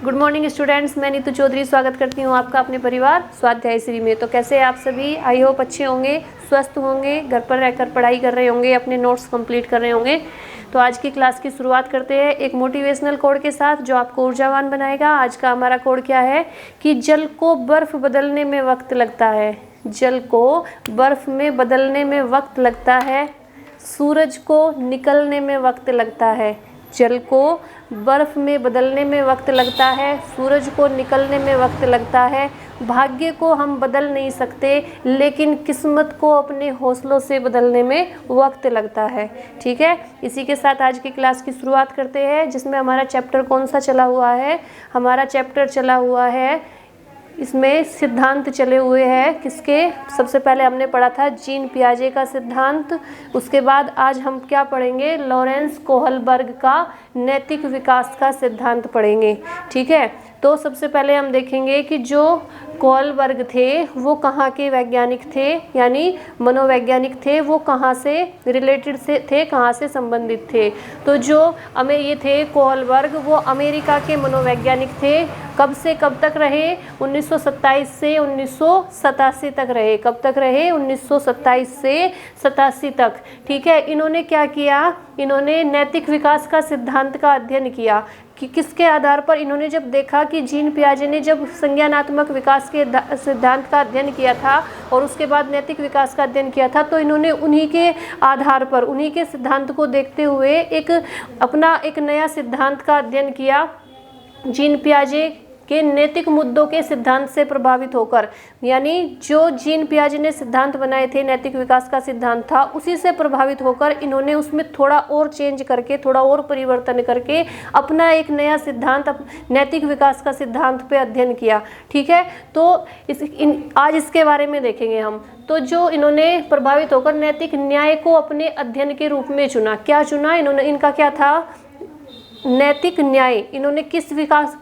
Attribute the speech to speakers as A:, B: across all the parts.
A: Good morning students, मैं नीतू चौधरी स्वागत करती हूँ आपका अपने परिवार स्वाध्याय श्री में। तो कैसे हैं आप सभी? आई होप अच्छे होंगे, स्वस्थ होंगे, घर पर रहकर पढ़ाई कर रहे होंगे, अपने नोट्स कंप्लीट कर रहे होंगे। तो आज की क्लास की शुरुआत करते हैं एक मोटिवेशनल कोड के साथ जो आपको ऊर्जावान बनाएगा। आज का हमारा कोड क्या है कि जल को बर्फ बदलने में वक्त लगता है। जल को बर्फ में बदलने में वक्त लगता है, सूरज को निकलने में वक्त लगता है। जल को बर्फ में बदलने में वक्त लगता है, सूरज को निकलने में वक्त लगता है। भाग्य को हम बदल नहीं सकते, लेकिन किस्मत को अपने हौसलों से बदलने में वक्त लगता है। ठीक है, इसी के साथ आज की क्लास की शुरुआत करते हैं, जिसमें हमारा चैप्टर कौन सा चला हुआ है? हमारा चैप्टर चला हुआ है, इसमें सिद्धांत चले हुए हैं किसके? सबसे पहले हमने पढ़ा था जीन पियाजे का सिद्धांत। उसके बाद आज हम क्या पढ़ेंगे? लॉरेंस कोहलबर्ग का नैतिक विकास का सिद्धांत पढ़ेंगे। ठीक है, तो सबसे पहले हम देखेंगे कि जो कोहलबर्ग थे वो कहाँ के वैज्ञानिक थे, यानी मनोवैज्ञानिक थे। वो कहाँ से रिलेटेड से थे, कहाँ से संबंधित थे? तो जो ये थे कोहलबर्ग, वो अमेरिका के मनोवैज्ञानिक थे। कब से कब तक रहे? 1927 से 1987 तक रहे। कब तक रहे? 1927 से 87 तक। ठीक है, इन्होंने क्या किया? इन्होंने नैतिक विकास का सिद्धांत का अध्ययन किया कि किसके आधार पर? इन्होंने जब देखा कि जीन पियाजे ने जब संज्ञानात्मक विकास के सिद्धांत का अध्ययन किया था और उसके बाद नैतिक विकास का अध्ययन किया था, तो इन्होंने उन्हीं के आधार पर, उन्हीं के सिद्धांत को देखते हुए एक नया सिद्धांत का अध्ययन किया। जीन पियाजे के नैतिक मुद्दों के सिद्धांत से प्रभावित होकर, यानी जो जीन पियाजे ने सिद्धांत बनाए थे, नैतिक विकास का सिद्धांत था, उसी से प्रभावित होकर इन्होंने उसमें थोड़ा और चेंज करके, थोड़ा और परिवर्तन करके अपना एक नया सिद्धांत, नैतिक विकास का सिद्धांत पे अध्ययन किया। ठीक है, तो आज इसके बारे में देखेंगे हम। तो जो इन्होंने प्रभावित होकर नैतिक न्याय को अपने अध्ययन के रूप में चुना। क्या चुना इन्होंने? इनका क्या था? नैतिक न्याय। इन्होंने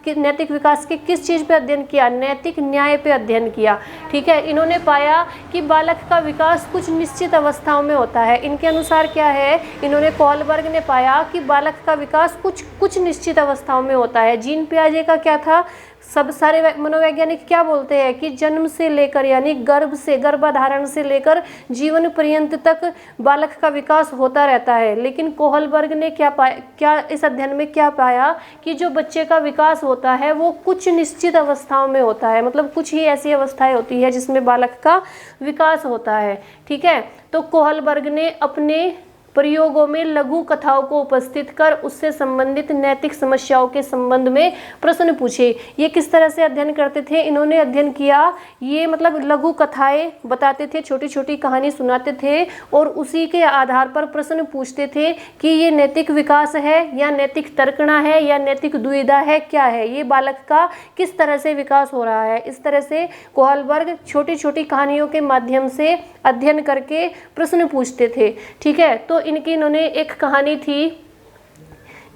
A: नैतिक विकास के किस चीज़ पे अध्ययन किया? नैतिक न्याय पे अध्ययन किया। ठीक है, इन्होंने पाया कि बालक का विकास कुछ निश्चित अवस्थाओं में होता है। इनके अनुसार क्या है? इन्होंने कोहलबर्ग ने पाया कि बालक का विकास कुछ निश्चित अवस्थाओं में होता है। जीन पियाजे का क्या था? सब सारे मनोवैज्ञानिक क्या बोलते हैं कि जन्म से लेकर, यानी गर्भाधारण से लेकर जीवन पर्यंत तक बालक का विकास होता रहता है। लेकिन कोहलबर्ग ने क्या इस अध्ययन में क्या पाया कि जो बच्चे का विकास होता है वो कुछ निश्चित अवस्थाओं में होता है। मतलब कुछ ही ऐसी अवस्थाएं होती है जिसमें बालक का विकास होता है। ठीक है, तो कोहलबर्ग ने अपने प्रयोगों में लघु कथाओं को उपस्थित कर उससे संबंधित नैतिक समस्याओं के संबंध में प्रश्न पूछे। ये किस तरह से अध्ययन करते थे? इन्होंने अध्ययन किया, ये मतलब लघु कथाएं बताते थे, छोटी छोटी कहानी सुनाते थे और उसी के आधार पर प्रश्न पूछते थे कि ये नैतिक विकास है या नैतिक तर्कणा है या नैतिक दुविधा है, क्या है ये, बालक का किस तरह से विकास हो रहा है। इस तरह से कोहलबर्ग छोटी छोटी कहानियों के माध्यम से अध्ययन करके प्रश्न पूछते थे। ठीक है, तो इन्होंने एक कहानी थी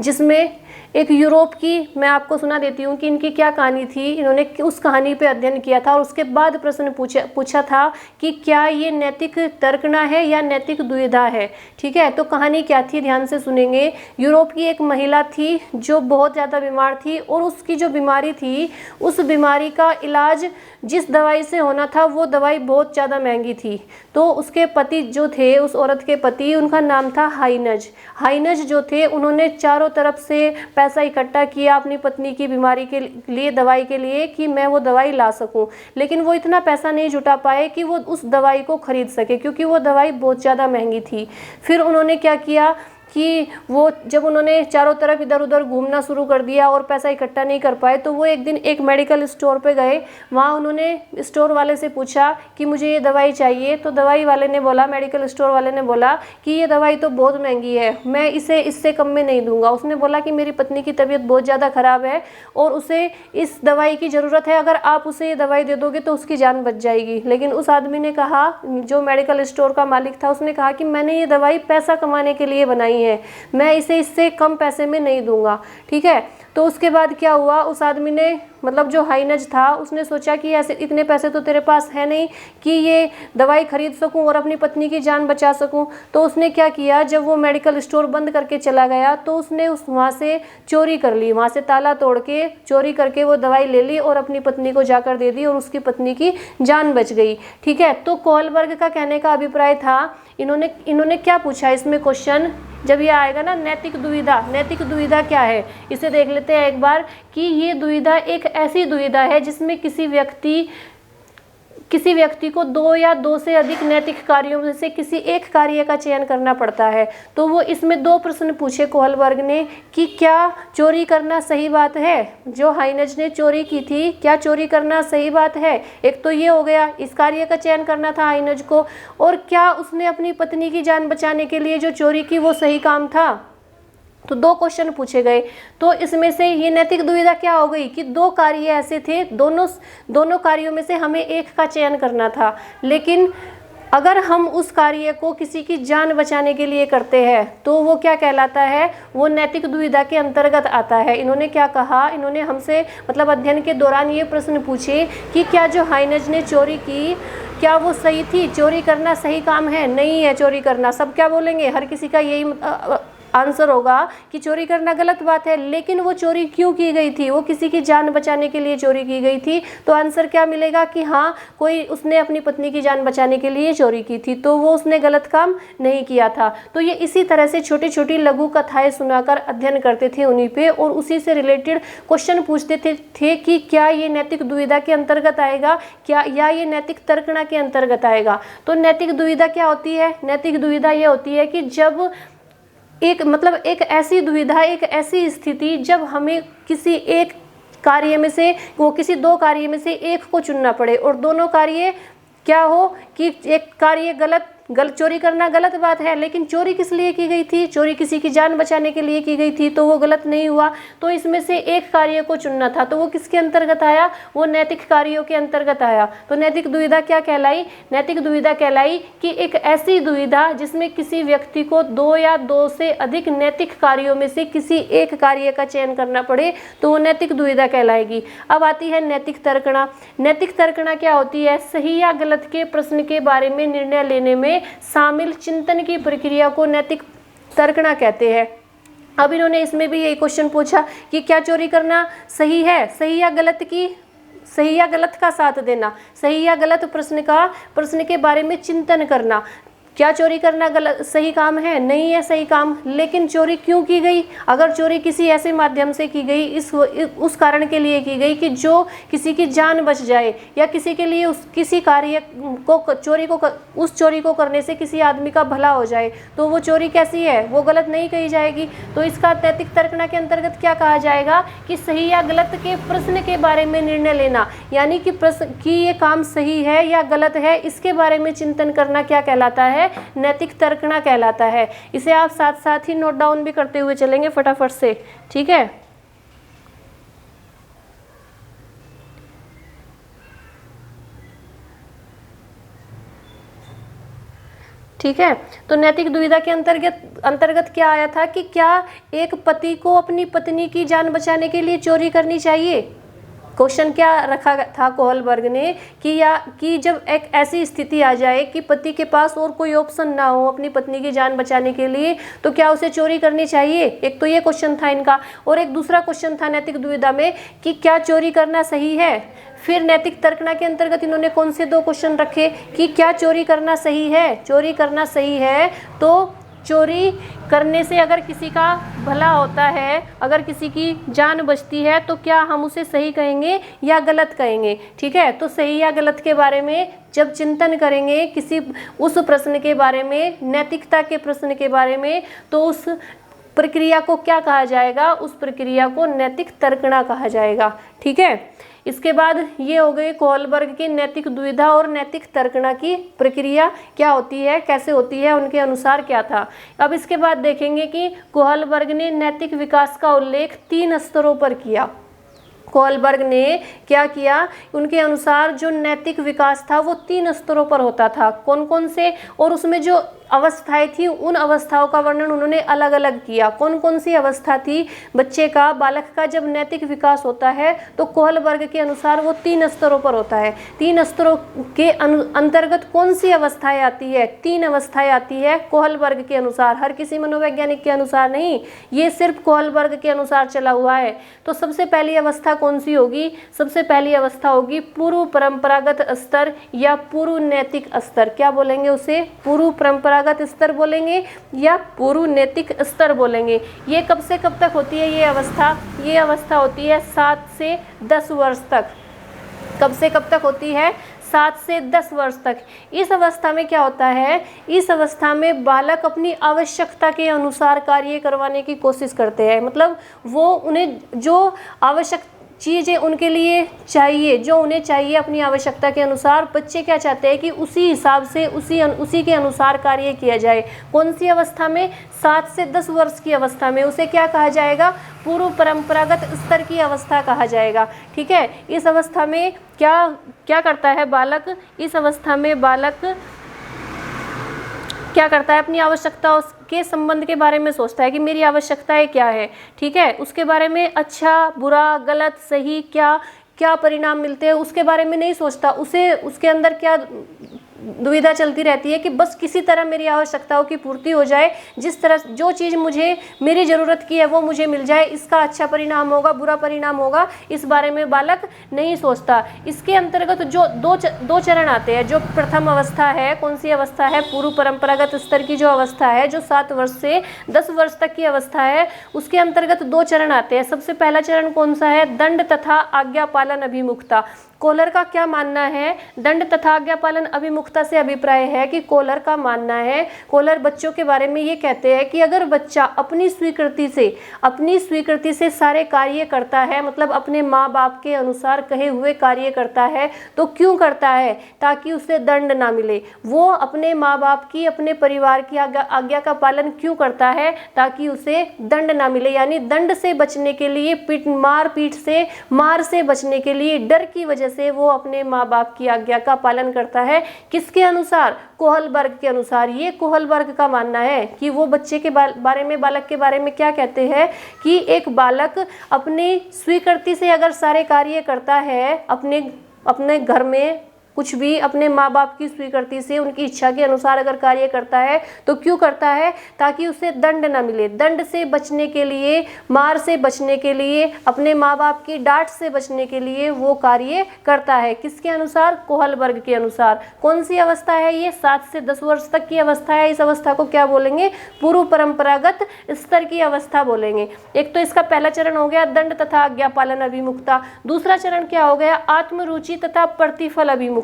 A: जिसमें एक यूरोप की, मैं आपको सुना देती हूँ कि इनकी क्या कहानी थी। इन्होंने उस कहानी पे अध्ययन किया था और उसके बाद प्रश्न पूछा था कि क्या ये नैतिक तर्कणा है या नैतिक दुविधा है। ठीक है, तो कहानी क्या थी? ध्यान से सुनेंगे। यूरोप की एक महिला थी जो बहुत ज़्यादा बीमार थी और उसकी जो बीमारी थी, उस बीमारी का इलाज जिस दवाई से होना था वो दवाई बहुत ज़्यादा महंगी थी। तो उसके पति जो थे, उस औरत के पति, उनका नाम था हाइनज। हाइनज जो थे, उन्होंने चारों तरफ से पैसा इकट्ठा किया अपनी पत्नी की बीमारी के लिए, दवाई के लिए, कि मैं वो दवाई ला सकूं। लेकिन वो इतना पैसा नहीं जुटा पाए कि वो उस दवाई को खरीद सके, क्योंकि वो दवाई बहुत ज़्यादा महंगी थी। फिर उन्होंने क्या किया कि वो जब उन्होंने चारों तरफ इधर उधर घूमना शुरू कर दिया और पैसा इकट्ठा नहीं कर पाए, तो वो एक दिन एक मेडिकल स्टोर पे गए। वहाँ उन्होंने स्टोर वाले से पूछा कि मुझे ये दवाई चाहिए। तो दवाई वाले ने बोला, मेडिकल स्टोर वाले ने बोला कि ये दवाई तो बहुत महंगी है, मैं इससे कम में नहीं दूंगा। उसने बोला कि मेरी पत्नी की तबीयत बहुत ज़्यादा ख़राब है और उसे इस दवाई की ज़रूरत है, अगर आप उसे ये दवाई दे दोगे तो उसकी जान बच जाएगी। लेकिन उस आदमी ने कहा, जो मेडिकल स्टोर का मालिक था, उसने कहा कि मैंने ये दवाई पैसा कमाने के लिए बनाई है, मैं इसे इससे कम पैसे में नहीं दूंगा। ठीक है, तो उसके बाद क्या हुआ, उस आदमी ने मतलब जो हाइनज था उसने सोचा कि ऐसे इतने पैसे तो तेरे पास है नहीं कि ये दवाई खरीद सकूं और अपनी पत्नी की जान बचा सकूं। तो उसने क्या किया, जब वो मेडिकल स्टोर बंद करके चला गया तो उसने वहाँ से चोरी कर ली, वहाँ से ताला तोड़ के चोरी करके वो दवाई ले ली और अपनी पत्नी को जाकर दे दी और उसकी पत्नी की जान बच गई। ठीक है, तो कोहलबर्ग का कहने का अभिप्राय था, इन्होंने क्या पूछा इसमें क्वेश्चन, जब ये आएगा ना नैतिक दुविधा, नैतिक दुविधा क्या है इसे देख लेते हैं एक बार, कि ये दुविधा एक ऐसी दुविधा है जिसमें किसी व्यक्ति को दो या दो से अधिक नैतिक कार्यों में से किसी एक कार्य का चयन करना पड़ता है। तो वो इसमें दो प्रश्न पूछे कोहलबर्ग ने कि क्या चोरी करना सही बात है, जो हाइनज ने चोरी की थी क्या चोरी करना सही बात है, एक तो ये हो गया, इस कार्य का चयन करना था हाइनज को, और क्या उसने अपनी पत्नी की जान बचाने के लिए जो चोरी की वो सही काम था। तो दो क्वेश्चन पूछे गए। तो इसमें से ये नैतिक दुविधा क्या हो गई कि दो कार्य ऐसे थे, दोनों कार्यों में से हमें एक का चयन करना था, लेकिन अगर हम उस कार्य को किसी की जान बचाने के लिए करते हैं तो वो क्या कहलाता है, वो नैतिक दुविधा के अंतर्गत आता है। इन्होंने क्या कहा, इन्होंने हमसे मतलब अध्ययन के दौरान ये प्रश्न पूछे कि क्या जो हाइनज ने चोरी की क्या वो सही थी, चोरी करना सही काम है, नहीं है चोरी करना। सब क्या बोलेंगे, हर किसी का यही आंसर होगा कि चोरी करना गलत बात है, लेकिन वो चोरी क्यों की गई थी, वो किसी की जान बचाने के लिए चोरी की गई थी। तो आंसर क्या मिलेगा कि हाँ, कोई उसने अपनी पत्नी की जान बचाने के लिए चोरी की थी, तो वो उसने गलत काम नहीं किया था। तो ये इसी तरह से छोटी छोटी लघु कथाएं सुनाकर अध्ययन करते थे उन्हीं पे, और उसी से रिलेटेड क्वेश्चन पूछते थे कि क्या ये नैतिक दुविधा के अंतर्गत आएगा क्या, या ये नैतिक तर्कणा के अंतर्गत आएगा। तो नैतिक दुविधा क्या होती है, नैतिक दुविधा ये होती है कि जब एक ऐसी दुविधा, एक ऐसी स्थिति जब हमें किसी एक कार्य में से, वो किसी दो कार्य में से एक को चुनना पड़े और दोनों कार्य क्या हो कि एक कार्य गलत चोरी करना गलत बात है, लेकिन चोरी किस लिए की गई थी, चोरी किसी की जान बचाने के लिए की गई थी, तो वो गलत नहीं हुआ। तो इसमें से एक कार्य को चुनना था, तो वो किसके अंतर्गत आया, वो नैतिक कार्यों के अंतर्गत आया। तो नैतिक दुविधा क्या कहलाई, नैतिक दुविधा कहलाई कि एक ऐसी दुविधा जिसमें किसी व्यक्ति को दो या दो से अधिक नैतिक कार्यों में से किसी एक कार्य का चयन करना पड़े, तो वो नैतिक दुविधा कहलाएगी। अब आती है नैतिक तर्कणा। नैतिक तर्कणा क्या होती है, सही या गलत के प्रश्न के बारे में निर्णय लेने में शामिल चिंतन की प्रक्रिया को नैतिक तर्कणा कहते हैं। अब इन्होंने इसमें भी यही क्वेश्चन पूछा कि क्या चोरी करना सही है, सही या गलत का साथ देना, सही या गलत प्रश्न के बारे में चिंतन करना। क्या चोरी करना गलत सही काम है, नहीं है सही काम, लेकिन चोरी क्यों की गई, अगर चोरी किसी ऐसे माध्यम से की गई, उस कारण के लिए की गई कि जो किसी की जान बच जाए, या किसी के लिए किसी कार्य को उस चोरी को करने से किसी आदमी का भला हो जाए, तो वो चोरी कैसी है, वो गलत नहीं कही जाएगी। तो इसका नैतिक तर्कणा के अंतर्गत क्या कहा जाएगा कि सही या गलत के प्रश्न के बारे में निर्णय लेना, यानी कि ये काम सही है या गलत है, इसके बारे में चिंतन करना क्या कहलाता है, नैतिक तर्कणा कहलाता है। इसे आप साथ साथ ही नोट डाउन भी करते हुए चलेंगे फटाफट से, ठीक है। ठीक है, तो नैतिक दुविधा के अंतर्गत क्या आया था कि क्या एक पति को अपनी पत्नी की जान बचाने के लिए चोरी करनी चाहिए। क्वेश्चन क्या रखा था कोहलबर्ग ने कि जब एक ऐसी स्थिति आ जाए कि पति के पास और कोई ऑप्शन ना हो अपनी पत्नी की जान बचाने के लिए, तो क्या उसे चोरी करनी चाहिए। एक तो ये क्वेश्चन था इनका, और एक दूसरा क्वेश्चन था नैतिक दुविधा में कि क्या चोरी करना सही है। फिर नैतिक तर्कणा के अंतर्गत इन्होंने कौन से दो क्वेश्चन रखे कि क्या चोरी करना सही है। चोरी करना सही है तो चोरी करने से अगर किसी का भला होता है, अगर किसी की जान बचती है, तो क्या हम उसे सही कहेंगे या गलत कहेंगे। ठीक है, तो सही या गलत के बारे में जब चिंतन करेंगे किसी उस प्रश्न के बारे में, नैतिकता के प्रश्न के बारे में, तो उस प्रक्रिया को क्या कहा जाएगा, उस प्रक्रिया को नैतिक तर्कणा कहा जाएगा। ठीक है, इसके बाद ये हो गई कोहलबर्ग की नैतिक दुविधा और नैतिक तर्कणा की प्रक्रिया क्या होती है, कैसे होती है, उनके अनुसार क्या था। अब इसके बाद देखेंगे कि कोहलबर्ग ने नैतिक विकास का उल्लेख 3 स्तरों पर किया। कोहलबर्ग ने क्या किया, उनके अनुसार जो नैतिक विकास था वो 3 स्तरों पर होता था। कौन कौन से, और उसमें जो अवस्थाएं थी उन अवस्थाओं का वर्णन उन्होंने अलग अलग किया। कौन कौन सी अवस्था थी बच्चे का, बालक का जब नैतिक विकास होता है तो कोहल वर्ग के अनुसार वो 3 स्तरों पर होता है। 3 स्तरों के अंतर्गत कौन सी अवस्थाएं आती है? 3 अवस्थाएं आती है कोहल वर्ग के अनुसार, हर किसी मनोवैज्ञानिक के अनुसार नहीं, ये सिर्फ कोहल वर्ग के अनुसार चला हुआ है। तो सबसे पहली अवस्था कौन सी होगी? सबसे पहली अवस्था होगी पूर्व परंपरागत स्तर या पूर्व नैतिक स्तर। क्या बोलेंगे उसे? पूर्व परंपरागत स्तर बोलेंगे या पूर्व नैतिक स्तर बोलेंगे। ये कब से कब तक होती है ये अवस्था? ये अवस्था होती है 7 से 10 वर्ष तक। कब से कब तक होती है? 7 से 10 वर्ष तक। इस अवस्था में क्या होता है? इस अवस्था में बालक अपनी आवश्यकता के अनुसार कार्य करवाने की कोशिश करते हैं। मतलब वो उन्हें जो आवश्यक चीज़ें उनके लिए चाहिए, जो उन्हें चाहिए अपनी आवश्यकता के अनुसार, बच्चे क्या चाहते हैं कि उसी हिसाब से उसी के अनुसार कार्य किया जाए। कौन सी अवस्था में? 7 से 10 वर्ष की अवस्था में। उसे क्या कहा जाएगा? पूर्व परंपरागत स्तर की अवस्था कहा जाएगा। ठीक है। इस अवस्था में क्या करता है बालक? इस अवस्था में बालक क्या करता है? अपनी आवश्यकताओं के संबंध के बारे में सोचता है कि मेरी आवश्यकताएं क्या है। ठीक है। उसके बारे में अच्छा बुरा गलत सही क्या परिणाम मिलते हैं उसके बारे में नहीं सोचता। उसे उसके अंदर क्या दुविधा चलती रहती है कि बस किसी तरह मेरी आवश्यकताओं की पूर्ति हो जाए, जिस तरह जो चीज़ मुझे मेरी ज़रूरत की है वो मुझे मिल जाए, इसका अच्छा परिणाम होगा बुरा परिणाम होगा, इस बारे में बालक नहीं सोचता। इसके अंतर्गत जो दो चरण आते हैं। जो प्रथम अवस्था है, कौन सी अवस्था है? पूर्व परंपरागत स्तर की जो अवस्था है, जो 7 वर्ष से 10 वर्ष तक की अवस्था है, उसके अंतर्गत 2 चरण आते हैं। सबसे पहला चरण कौन सा है? दंड तथा आज्ञा पालन अभिमुखता। कोहलर का क्या मानना है? दंड तथा आज्ञा पालन अभिमुखता से अभिप्राय है कि कोहलर का मानना है, कोहलर बच्चों के बारे में ये कहते हैं कि अगर बच्चा अपनी स्वीकृति से सारे कार्य करता है, मतलब अपने माँ बाप के अनुसार कहे हुए कार्य करता है, तो क्यों करता है? ताकि उसे दंड ना मिले। वो अपने माँ बाप की, अपने परिवार की आज्ञा का पालन क्यों करता है? ताकि उसे दंड ना मिले। यानी दंड से बचने के लिए, मार से बचने के लिए, डर की वजह से वो अपने माँ बाप की आज्ञा का पालन करता है। किसके अनुसार? कोहल वर्ग के अनुसार। ये कोहल वर्ग का मानना है कि वो बच्चे के बारे में, बालक के बारे में क्या कहते हैं कि एक बालक अपनी स्वीकृति से अगर सारे कार्य करता है, अपने घर में कुछ भी अपने माँ बाप की स्वीकृति से, उनकी इच्छा के अनुसार अगर कार्य करता है, तो क्यों करता है? ताकि उसे दंड न मिले। दंड से बचने के लिए, मार से बचने के लिए, अपने माँ बाप की डांट से बचने के लिए वो कार्य करता है। किसके अनुसार? कोहल वर्ग के अनुसार। कौन सी अवस्था है ये? 7 से 10 वर्ष तक की अवस्था है। इस अवस्था को क्या बोलेंगे? पूर्व परंपरागत स्तर की अवस्था बोलेंगे। एक तो इसका पहला चरण हो गया दंड तथा आज्ञा पालन अभिमुखता। दूसरा चरण क्या हो गया? आत्मरुचि तथा प्रतिफल अभिमुखता।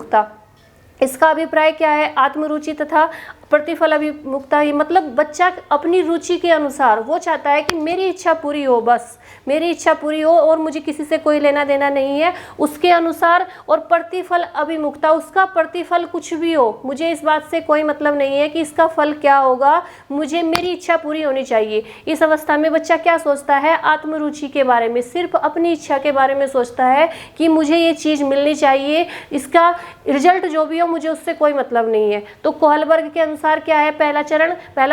A: इसका अभिप्राय क्या है? आत्मरुचि तथा प्रतिफल अभिमुखता ही मतलब बच्चा अपनी रुचि के अनुसार वो चाहता है कि मेरी इच्छा पूरी हो, बस मेरी इच्छा पूरी हो और मुझे किसी से कोई लेना देना नहीं है, उसके अनुसार। और प्रतिफल अभिमुखता, उसका प्रतिफल कुछ भी हो, मुझे इस बात से कोई मतलब नहीं है कि इसका फल क्या होगा, मुझे मेरी इच्छा पूरी होनी चाहिए। इस अवस्था में बच्चा क्या सोचता है? आत्मरुचि के बारे में, सिर्फ अपनी इच्छा के बारे में सोचता है कि मुझे ये चीज़ मिलनी चाहिए, इसका रिजल्ट जो भी हो मुझे उससे कोई मतलब नहीं है। तो कोहल वर्ग के अनुसार क्या है पहला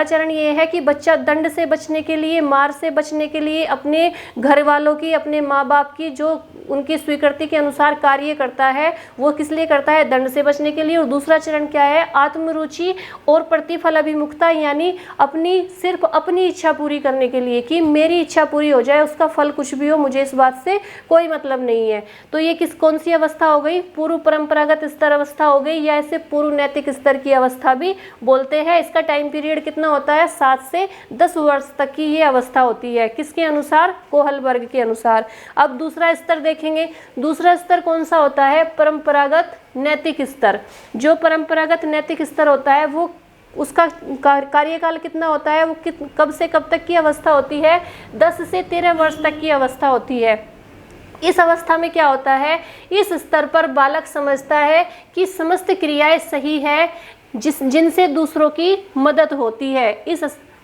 A: चरण? ये है कि बच्चा दंड से बचने के लिए, मार से बचने के लिए, अपने घर वालों की, अपने माँ बाप की जो उनकी स्वीकृति के अनुसार कार्य करता है, वो किस लिए करता है? दंड से बचने के लिए। और दूसरा चरण क्या है? आत्मरुचि और प्रतिफल अभिमुखता, यानी सिर्फ अपनी इच्छा पूरी करने के लिए कि मेरी इच्छा पूरी हो जाए, उसका फल कुछ भी हो मुझे इस बात से कोई मतलब नहीं है। तो ये कौन सी अवस्था हो गई? पूर्व परंपरागत स्तर अवस्था हो गई, या इसे पूर्व नैतिक स्तर की अवस्था भी बोलते हैं। इसका टाइम पीरियड कितना होता है? 7 से 10 वर्ष तक की ये अवस्था होती है। किसके अनुसार? कोहल वर्ग के अनुसार। अब दूसरा स्तर देखेंगे। दूसरा स्तर कौन सा होता है? परंपरागत नैतिक स्तर। जो परंपरागत नैतिक स्तर होता है वो उसका कार्यकाल कितना होता है? वो कब से कब तक की अवस्था होती है? 10 से 13 वर्ष तक की अवस्था होती है। इस अवस्था में क्या होता है? इस स्तर पर बालक समझता है कि समस्त क्रियाएं सही है जिनसे दूसरों की मदद होती है।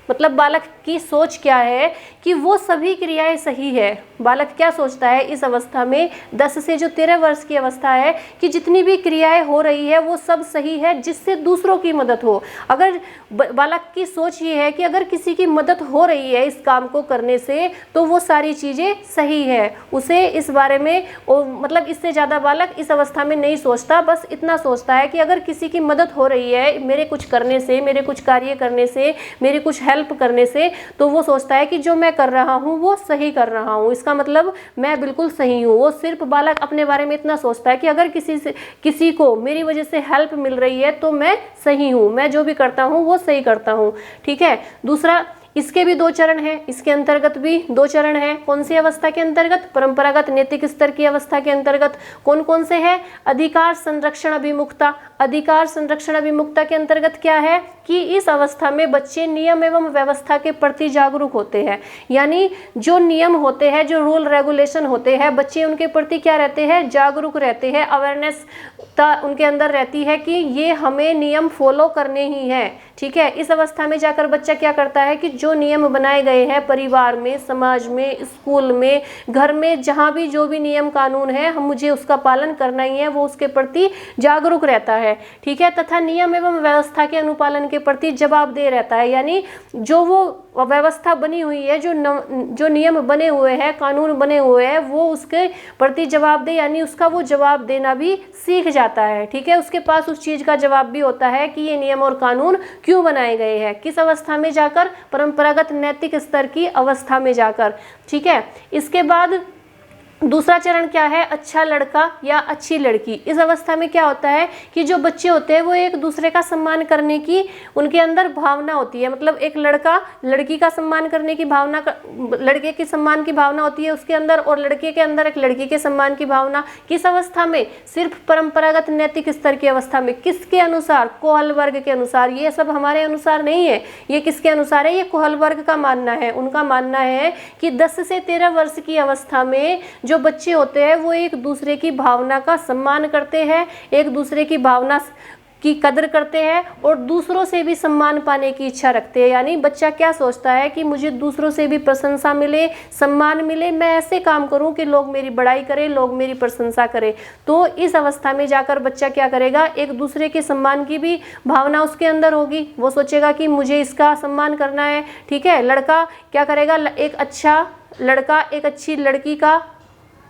A: मतलब बालक की सोच क्या है कि वो सभी क्रियाएं सही है। बालक क्या सोचता है इस अवस्था में, 10 से जो 13 वर्ष की अवस्था है, कि जितनी भी क्रियाएं हो रही है वो सब सही है, जिससे दूसरों की मदद हो। अगर बालक की सोच ये है कि अगर किसी की मदद हो रही है इस काम को करने से तो वो सारी चीज़ें सही है, उसे इस बारे में मतलब इससे ज़्यादा बालक इस अवस्था में नहीं सोचता। बस इतना सोचता है कि अगर किसी की मदद हो रही है मेरे कुछ करने से, मेरे कुछ कार्य करने से, मेरे कुछ हेल्प करने से, तो वो सोचता है कि जो मैं कर रहा हूँ वो सही कर रहा हूँ, इसका मतलब मैं बिल्कुल सही हूँ। वो सिर्फ बालक अपने बारे में इतना सोचता है कि अगर किसी को मेरी वजह से हेल्प मिल रही है तो मैं सही हूँ, मैं जो भी करता हूँ वो सही करता हूँ। ठीक है। दूसरा, इसके भी 2 चरण हैं, इसके अंतर्गत भी 2 चरण हैं। कौन सी अवस्था के अंतर्गत? परंपरागत नैतिक स्तर की अवस्था के अंतर्गत। कौन कौन से हैं? अधिकार संरक्षण अभिमुखता। अधिकार संरक्षण अभिमुखता के अंतर्गत क्या है कि इस अवस्था में बच्चे नियम एवं व्यवस्था के प्रति जागरूक होते हैं। यानी जो नियम होते हैं, जो रूल रेगुलेशन होते हैं, बच्चे उनके प्रति क्या रहते हैं? जागरूक रहते हैं। अवेयरनेस उनके अंदर रहती है कि ये हमें नियम फॉलो करने ही हैं। ठीक है। इस अवस्था में जाकर बच्चा क्या करता है कि जो नियम बनाए गए हैं परिवार में, समाज में, स्कूल में, घर में, जहाँ भी जो भी नियम कानून है हम मुझे उसका पालन करना ही है, वो उसके प्रति जागरूक रहता है। ठीक है। तथा नियम एवं व्यवस्था के अनुपालन के प्रति जवाबदेह रहता है। यानी जो वो व्यवस्था बनी हुई है, जो नियम बने हुए हैं, कानून बने हुए हैं, वो उसके प्रति जवाबदेह, यानी उसका वो जवाब देना भी सीख जाता है। ठीक है। उसके पास उस चीज का जवाब भी होता है कि ये नियम और कानून क्यों बनाए गए हैं, किस अवस्था में जाकर? परंपरागत नैतिक स्तर की अवस्था में जाकर। ठीक है। इसके बाद दूसरा चरण क्या है? अच्छा लड़का या अच्छी लड़की। इस अवस्था में क्या होता है कि जो बच्चे होते हैं वो एक दूसरे का सम्मान करने की उनके अंदर भावना होती है। मतलब एक लड़का लड़की का सम्मान करने की भावना, लड़के के सम्मान की भावना होती है उसके अंदर, और लड़के के अंदर एक लड़की के सम्मान की भावना। किस अवस्था में? सिर्फ परंपरागत नैतिक स्तर की अवस्था में। किसके अनुसार? कोहल वर्ग के अनुसार। ये सब हमारे अनुसार नहीं है, ये किसके अनुसार है? ये कोहल वर्ग का मानना है। उनका मानना है कि 10 से 13 वर्ष की अवस्था में जो बच्चे होते हैं वो एक दूसरे की भावना का सम्मान करते हैं, एक दूसरे की भावना की कदर करते हैं और दूसरों से भी सम्मान पाने की इच्छा रखते हैं। यानी बच्चा क्या सोचता है कि मुझे दूसरों से भी प्रशंसा मिले, सम्मान मिले, मैं ऐसे काम करूं कि लोग मेरी बड़ाई करें, लोग मेरी प्रशंसा करें। तो इस अवस्था में जाकर बच्चा क्या करेगा? एक दूसरे के सम्मान की भी भावना उसके अंदर होगी। वो सोचेगा कि मुझे इसका सम्मान करना है। ठीक है। लड़का क्या करेगा? एक अच्छा लड़का एक अच्छी लड़की का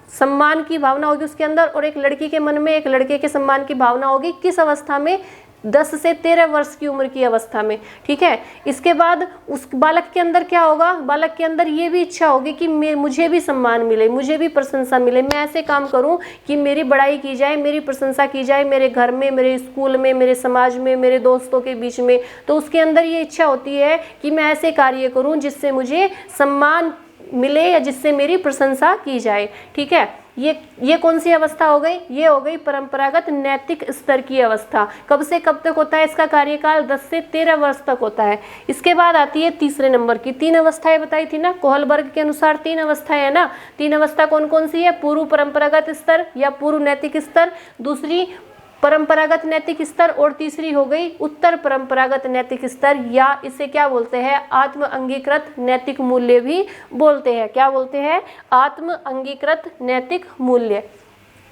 A: सम्मान की भावना होगी उसके अंदर, और एक लड़की के मन में एक लड़के के सम्मान की भावना होगी। किस अवस्था में? 10 से 13 वर्ष की उम्र की अवस्था में। ठीक है। इसके बाद उस बालक के अंदर क्या होगा? बालक के अंदर ये भी इच्छा होगी कि मुझे भी सम्मान मिले, मुझे भी प्रशंसा मिले, मैं ऐसे काम करूं कि मेरी बड़ाई की जाए, मेरी प्रशंसा की जाए, मेरे घर में, मेरे स्कूल में, मेरे समाज में, मेरे दोस्तों के बीच में। तो उसके अंदर ये इच्छा होती है कि मैं ऐसे कार्य करूं जिससे मुझे सम्मान मिले या जिससे मेरी प्रशंसा की जाए। ठीक है। ये कौन सी अवस्था हो गई? ये हो गई परंपरागत नैतिक स्तर की अवस्था। कब से कब तक होता है इसका कार्यकाल? 10 से 13 वर्ष तक होता है। इसके बाद आती है तीसरे नंबर की। 3 अवस्थाएं बताई थी ना, कोहल वर्ग के अनुसार 3 अवस्थाएं है ना। 3 अवस्था कौन कौन सी है? पूर्व परंपरागत स्तर या पूर्व नैतिक स्तर, दूसरी परंपरागत नैतिक स्तर, और तीसरी हो गई उत्तर परंपरागत नैतिक स्तर, या इसे क्या बोलते हैं? आत्म अंगीकृत नैतिक मूल्य भी बोलते हैं। क्या बोलते हैं? आत्म अंगीकृत नैतिक मूल्य।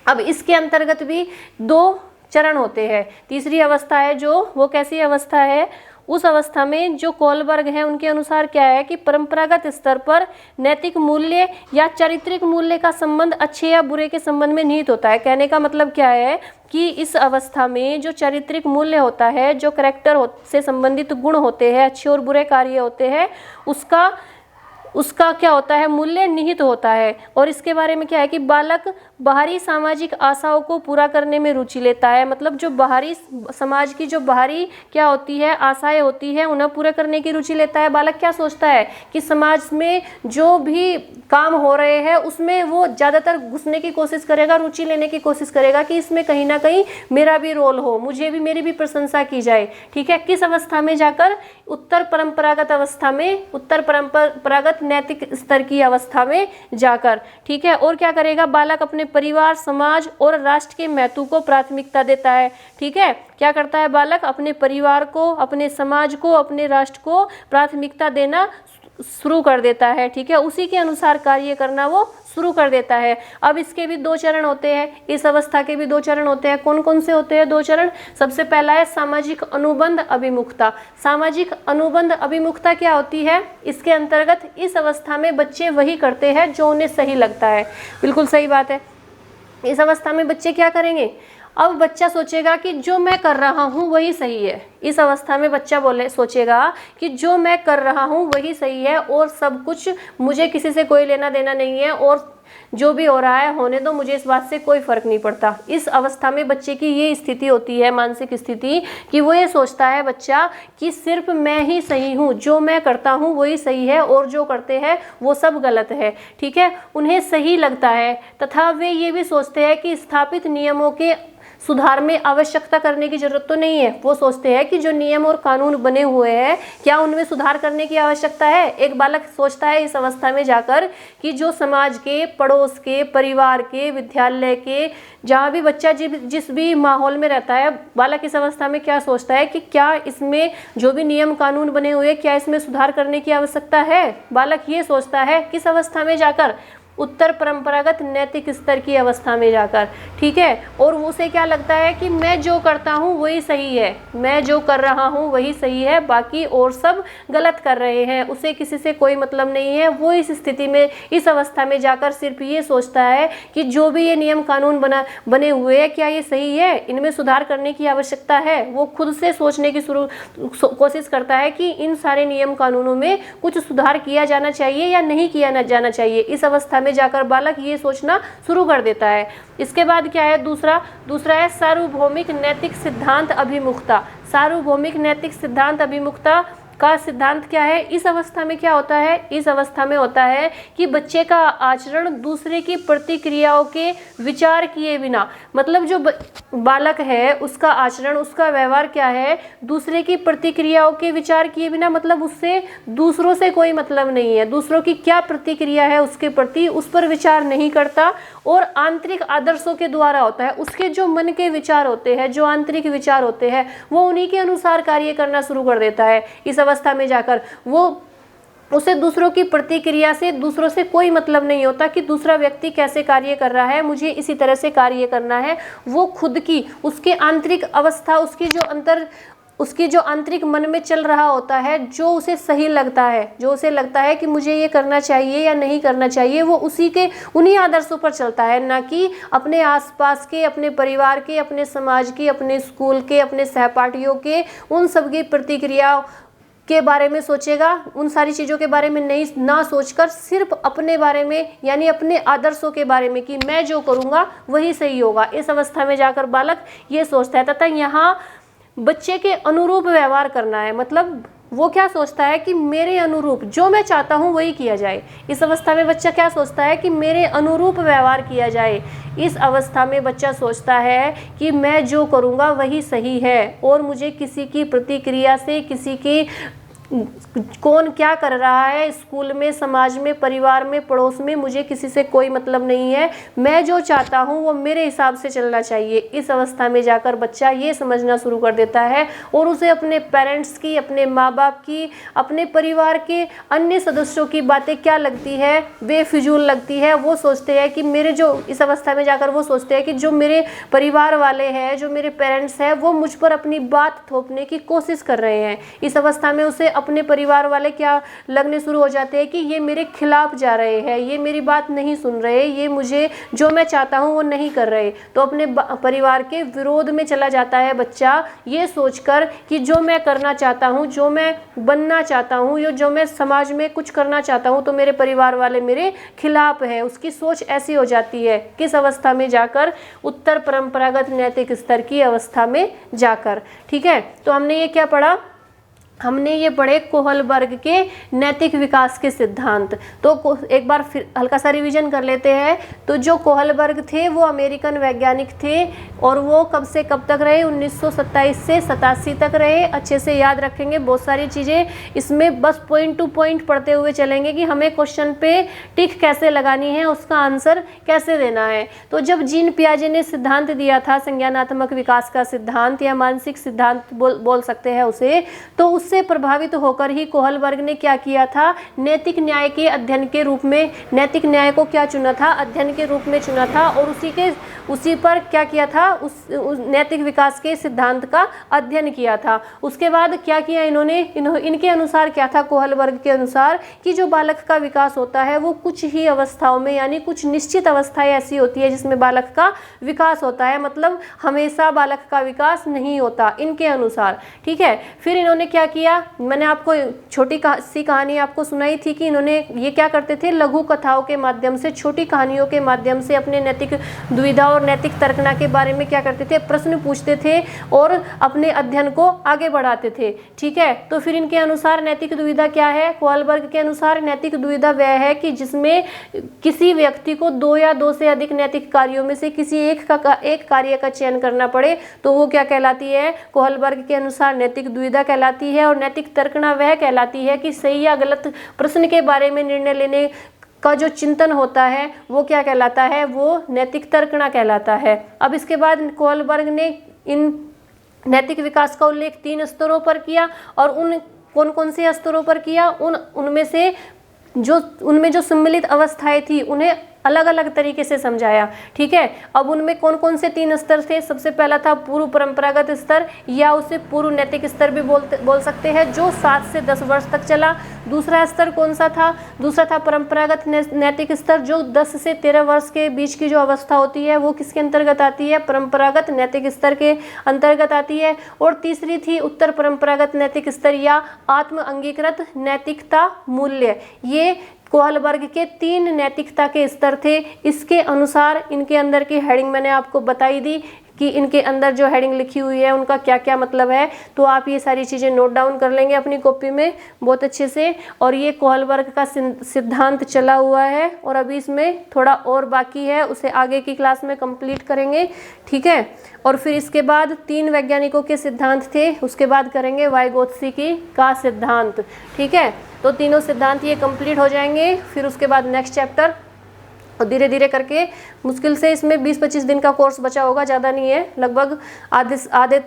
A: अब इसके अंतर्गत भी 2 चरण होते हैं। तीसरी अवस्था है जो, वो कैसी अवस्था है? उस अवस्था में जो कोहल वर्ग है उनके अनुसार क्या है कि परंपरागत स्तर पर नैतिक मूल्य या चारित्रिक मूल्य का संबंध अच्छे या बुरे के संबंध में निहित होता है। कहने का मतलब क्या है कि इस अवस्था में जो चारित्रिक मूल्य होता है, जो कैरेक्टर से संबंधित गुण होते हैं, अच्छे और बुरे कार्य होते हैं, उसका क्या होता है? मूल्य निहित होता है। और इसके बारे में क्या है कि बालक बाहरी सामाजिक आशाओं को पूरा करने में रुचि लेता है। मतलब जो बाहरी समाज की जो बाहरी क्या होती है, आशाएं होती है, उन्हें पूरा करने की रुचि लेता है। बालक क्या सोचता है कि समाज में जो भी काम हो रहे हैं उसमें वो ज़्यादातर घुसने की कोशिश करेगा, रुचि लेने की कोशिश करेगा कि इसमें कहीं ना कहीं मेरा भी रोल हो, मेरी भी प्रशंसा की जाए। ठीक है। किस अवस्था में जाकर? उत्तर परंपरागत अवस्था में, उत्तर परंपरागत नैतिक स्तर की अवस्था में जाकर। ठीक है। और क्या करेगा? बालक अपने परिवार, समाज और राष्ट्र के महत्व को प्राथमिकता देता है। ठीक है। क्या करता है बालक? अपने परिवार को, अपने समाज को, अपने राष्ट्र को प्राथमिकता देना शुरू कर देता है, ठीक है, उसी के अनुसार कार्य करना वो शुरू कर देता है। अब इसके भी 2 चरण होते हैं, इस अवस्था के भी 2 चरण होते हैं। कौन कौन से होते हैं 2 चरण? सबसे पहला है सामाजिक अनुबंध अभिमुखता। सामाजिक अनुबंध अभिमुखता क्या होती है? इसके अंतर्गत इस अवस्था में बच्चे वही करते हैं जो उन्हें सही लगता है। बिल्कुल सही बात है। इस अवस्था में बच्चे क्या करेंगे? अब बच्चा सोचेगा कि जो मैं कर रहा हूँ वही सही है। इस अवस्था में बच्चा सोचेगा कि जो मैं कर रहा हूँ वही सही है और सब कुछ, मुझे किसी से कोई लेना देना नहीं है और जो भी हो रहा है होने दो, मुझे इस बात से कोई फर्क नहीं पड़ता। इस अवस्था में बच्चे की ये स्थिति होती है, मानसिक स्थिति, कि वो ये सोचता है बच्चा कि सिर्फ मैं ही सही हूँ, जो मैं करता हूँ वही सही है और जो करते हैं वो सब गलत है, ठीक है। उन्हें सही लगता है तथा वे ये भी सोचते हैं कि स्थापित नियमों के सुधार में आवश्यकता करने की जरूरत तो नहीं है। वो सोचते हैं कि जो नियम और कानून बने हुए हैं क्या उनमें सुधार करने की आवश्यकता है। एक बालक सोचता है इस अवस्था में जाकर कि जो समाज के, पड़ोस के, परिवार के, विद्यालय के, जहाँ भी बच्चा जिस भी माहौल में रहता है, बालक इस अवस्था में क्या सोचता है कि क्या इसमें जो भी नियम कानून बने हुए क्या इसमें सुधार करने की आवश्यकता है। बालक ये सोचता है किस अवस्था में जाकर? उत्तर परंपरागत नैतिक स्तर की अवस्था में जाकर, ठीक है। और उसे क्या लगता है कि मैं जो करता हूँ वही सही है, मैं जो कर रहा हूँ वही सही है, बाकी और सब गलत कर रहे हैं, उसे किसी से कोई मतलब नहीं है। वो इस स्थिति में, इस अवस्था में जाकर सिर्फ ये सोचता है कि जो भी ये नियम कानून बने हुए हैं क्या ये सही है, इनमें सुधार करने की आवश्यकता है। वो खुद से सोचने की कोशिश करता है कि इन सारे नियम कानूनों में कुछ सुधार किया जाना चाहिए या नहीं किया जाना चाहिए। इस अवस्था में जाकर बालक ये सोचना शुरू कर देता है। इसके बाद क्या है? दूसरा है सार्वभौमिक नैतिक सिद्धांत अभिमुखता। सार्वभौमिक नैतिक सिद्धांत अभिमुखता का सिद्धांत क्या है? इस अवस्था में क्या होता है? इस अवस्था में होता है कि बच्चे का आचरण दूसरे की प्रतिक्रियाओं के विचार किए बिना, मतलब जो बालक है उसका आचरण, उसका व्यवहार क्या है? दूसरे की प्रतिक्रियाओं के विचार किए बिना, मतलब उससे दूसरों से कोई मतलब नहीं है, दूसरों की क्या प्रतिक्रिया है उसके प्रति उस पर विचार नहीं करता और आंतरिक आदर्शों के द्वारा होता है। उसके जो मन के विचार होते हैं, जो आंतरिक विचार होते हैं, वो उन्हीं के अनुसार कार्य करना शुरू कर देता है। इस अवस्था में जाकर उसे दूसरों की प्रतिक्रिया से, दूसरों से कोई मतलब नहीं होता कि दूसरा व्यक्ति कैसे कार्य कर रहा है, मुझे इसी तरह से कार्य करना है। वो खुद की, उसके आंतरिक अवस्था, उसकी जो आंतरिक मन में चल रहा होता है, जो उसे सही लगता है, जो उसे लगता है कि मुझे ये करना चाहिए या नहीं करना चाहिए, वो उन्हीं आदर्शों पर चलता है, ना कि अपने आसपास के, अपने परिवार के, अपने समाज के, अपने स्कूल के, अपने सहपाठियों के, उन सब की प्रतिक्रिया के बारे में सोचेगा। उन सारी चीज़ों के बारे में ना सोचकर सिर्फ अपने बारे में, यानी अपने आदर्शों के बारे में कि मैं जो करूँगा वही सही होगा। इस अवस्था में जाकर बालक ये सोचता है तथा यहाँ बच्चे के अनुरूप व्यवहार करना है। मतलब वो क्या सोचता है कि मेरे अनुरूप, जो मैं चाहता हूँ वही किया जाए। इस अवस्था में बच्चा क्या सोचता है कि मेरे अनुरूप व्यवहार किया जाए। इस अवस्था में बच्चा सोचता है कि मैं जो करूँगा वही सही है और मुझे किसी की प्रतिक्रिया से, किसी की कौन क्या कर रहा है स्कूल में, समाज में, परिवार में, पड़ोस में, मुझे किसी से कोई मतलब नहीं है। मैं जो चाहता हूँ वो मेरे हिसाब से चलना चाहिए। इस अवस्था में जाकर बच्चा ये समझना शुरू कर देता है और उसे अपने पेरेंट्स की, अपने माँ बाप की, अपने परिवार के अन्य सदस्यों की बातें क्या लगती है? बेफिजूल लगती है। वो सोचते हैं कि इस अवस्था में जाकर वो सोचते हैं कि जो मेरे परिवार वाले हैं, जो मेरे पेरेंट्स हैं, वो मुझ पर अपनी बात थोपने की कोशिश कर रहे हैं। इस अवस्था में उसे अपने परिवार वाले क्या लगने शुरू हो जाते हैं कि ये मेरे खिलाफ जा रहे हैं, ये मेरी बात नहीं सुन रहे, ये मुझे जो मैं चाहता हूँ वो नहीं कर रहे। तो अपने परिवार के विरोध में चला जाता है बच्चा, ये सोचकर कि जो मैं करना चाहता हूँ, जो मैं बनना चाहता हूँ, या जो मैं समाज में कुछ करना चाहता हूँ, तो मेरे परिवार वाले मेरे खिलाफ है। उसकी सोच ऐसी हो जाती है। किस अवस्था में जाकर? उत्तर परंपरागत नैतिक स्तर की अवस्था में जाकर। ठीक है, तो हमने ये क्या पढ़ा? हमने ये पढ़े कोहलबर्ग के नैतिक विकास के सिद्धांत। तो एक बार फिर हल्का सा रिवीजन कर लेते हैं। तो जो कोहलबर्ग थे वो अमेरिकन वैज्ञानिक थे और वो कब से कब तक रहे? 1927 से 87 तक रहे। अच्छे से याद रखेंगे बहुत सारी चीज़ें, इसमें बस पॉइंट टू पॉइंट पढ़ते हुए चलेंगे कि हमें क्वेश्चन पे टिक कैसे लगानी है, उसका आंसर कैसे देना है। तो जब जीन पियाजे ने सिद्धांत दिया था, संज्ञानात्मक विकास का सिद्धांत या मानसिक सिद्धांत बोल सकते हैं उसे, तो उस उससे प्रभावित होकर ही कोहल वर्ग ने क्या किया था, नैतिक न्याय के अध्ययन के रूप में, नैतिक न्याय को क्या चुना था, अध्ययन के रूप में चुना था, और उसी पर क्या किया था, उस नैतिक विकास के सिद्धांत का अध्ययन किया था। उसके बाद क्या किया इन्होंने, इनके अनुसार क्या था, कोहल वर्ग के अनुसार कि जो बालक का विकास होता है वो कुछ ही अवस्थाओं में, यानी कुछ निश्चित अवस्थाएं ऐसी होती है जिसमें बालक का विकास होता है, मतलब हमेशा बालक का विकास नहीं होता इनके अनुसार। ठीक है, फिर इन्होंने क्या किया, मैंने आपको छोटी सी कहानी आपको सुनाई थी कि इन्होंने ये क्या करते थे, लघु कथाओं के माध्यम से, छोटी कहानियों के माध्यम से अपने नैतिक दुविधा और नैतिक तर्कना के बारे में क्या करते थे, प्रश्न पूछते थे और अपने अध्ययन को आगे बढ़ाते थे। ठीक है, तो फिर इनके अनुसार नैतिक दुविधा क्या है, कोहल वर्ग के अनुसार नैतिक दुविधा वह है कि जिसमें किसी व्यक्ति को दो या दो से अधिक नैतिक कार्यों में से किसी एक कार्य का चयन करना पड़े तो वो क्या कहलाती है, कोहल वर्ग के अनुसार नैतिक दुविधा कहलाती है। और नैतिक तर्कना वह कहलाती है कि सही या गलत प्रश्न के बारे में निर्णय लेने का जो चिंतन होता है वो क्या कहलाता है, वो नैतिक तर्कना कहलाता है। अब इसके बाद कोहल वर्ग ने इन नैतिक विकास का उल्लेख 3 स्तरों पर किया, और उन कौन कौन से स्तरों पर किया, उनमें जो सम्मिलित अवस्थाएं थी उन्हें अलग अलग तरीके से समझाया। ठीक है, अब उनमें कौन कौन से 3 स्तर थे, सबसे पहला था पूर्व परंपरागत स्तर, या उसे पूर्व नैतिक स्तर भी बोल सकते हैं, जो 7 से 10 वर्ष तक चला। दूसरा स्तर कौन सा था, दूसरा था परंपरागत नैतिक स्तर, जो 10 से 13 वर्ष के बीच की जो अवस्था होती है वो किसके अंतर्गत आती है, परंपरागत नैतिक स्तर के अंतर्गत आती है। और तीसरी थी उत्तर परंपरागत नैतिक स्तर या आत्म अंगीकृत नैतिकता मूल्य। ये कोहल वर्ग के 3 नैतिकता के स्तर थे। इसके अनुसार इनके अंदर की हेडिंग मैंने आपको बताई दी कि इनके अंदर जो हेडिंग लिखी हुई है उनका क्या क्या मतलब है, तो आप ये सारी चीज़ें नोट डाउन कर लेंगे अपनी कॉपी में बहुत अच्छे से। और ये कोहल वर्ग का सिद्धांत चला हुआ है और अभी इसमें थोड़ा और बाकी है, उसे आगे की क्लास में कंप्लीट करेंगे। ठीक है, और फिर इसके बाद 3 वैज्ञानिकों के सिद्धांत थे, उसके बाद करेंगे वाइगोत्स्की का सिद्धांत। ठीक है, तो तीनों सिद्धांत ये कंप्लीट हो जाएंगे। फिर उसके बाद नेक्स्ट चैप्टर, और धीरे धीरे करके मुश्किल से इसमें 20-25 दिन का कोर्स बचा होगा, ज़्यादा नहीं है, लगभग आधे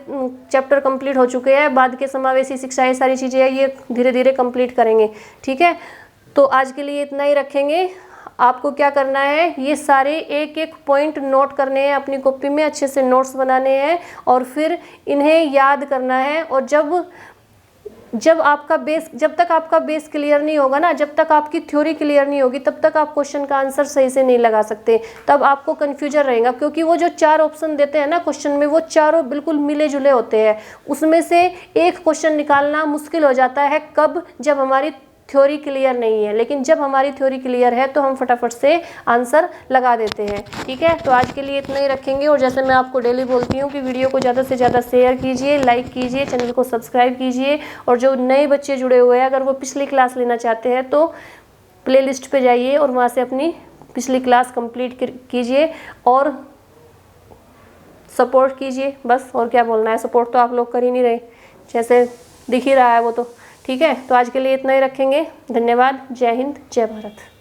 A: चैप्टर कंप्लीट हो चुके हैं। बाद के समावेशी शिक्षा ये सारी चीज़ें हैं, ये धीरे धीरे कंप्लीट करेंगे। ठीक है, तो आज के लिए इतना ही रखेंगे। आपको क्या करना है, ये सारे एक एक पॉइंट नोट करने हैं, अपनी कॉपी में अच्छे से नोट्स बनाने हैं और फिर इन्हें याद करना है। और जब तक आपका बेस क्लियर नहीं होगा ना, जब तक आपकी थ्योरी क्लियर नहीं होगी, तब तक आप क्वेश्चन का आंसर सही से नहीं लगा सकते, तब आपको कन्फ्यूजन रहेगा। क्योंकि वो जो 4 ऑप्शन देते हैं ना क्वेश्चन में, वो चारों बिल्कुल मिले जुले होते हैं, उसमें से एक क्वेश्चन निकालना मुश्किल हो जाता है। कब, जब हमारी थ्योरी क्लियर नहीं है। लेकिन जब हमारी थ्योरी क्लियर है तो हम फटाफट से आंसर लगा देते हैं। ठीक है, तो आज के लिए इतना ही रखेंगे। और जैसे मैं आपको डेली बोलती हूँ कि वीडियो को ज़्यादा से ज़्यादा शेयर कीजिए, लाइक कीजिए, चैनल को सब्सक्राइब कीजिए। और जो नए बच्चे जुड़े हुए हैं, अगर वो पिछली क्लास लेना चाहते हैं तो प्लेलिस्ट पे जाइए और वहाँ से अपनी पिछली क्लास कंप्लीट कीजिए और सपोर्ट कीजिए। बस और क्या बोलना है, सपोर्ट तो आप लोग कर ही नहीं रहे, जैसे दिख ही रहा है वो तो। ठीक है, तो आज के लिए इतना ही रखेंगे। धन्यवाद। जय हिंद, जय भारत।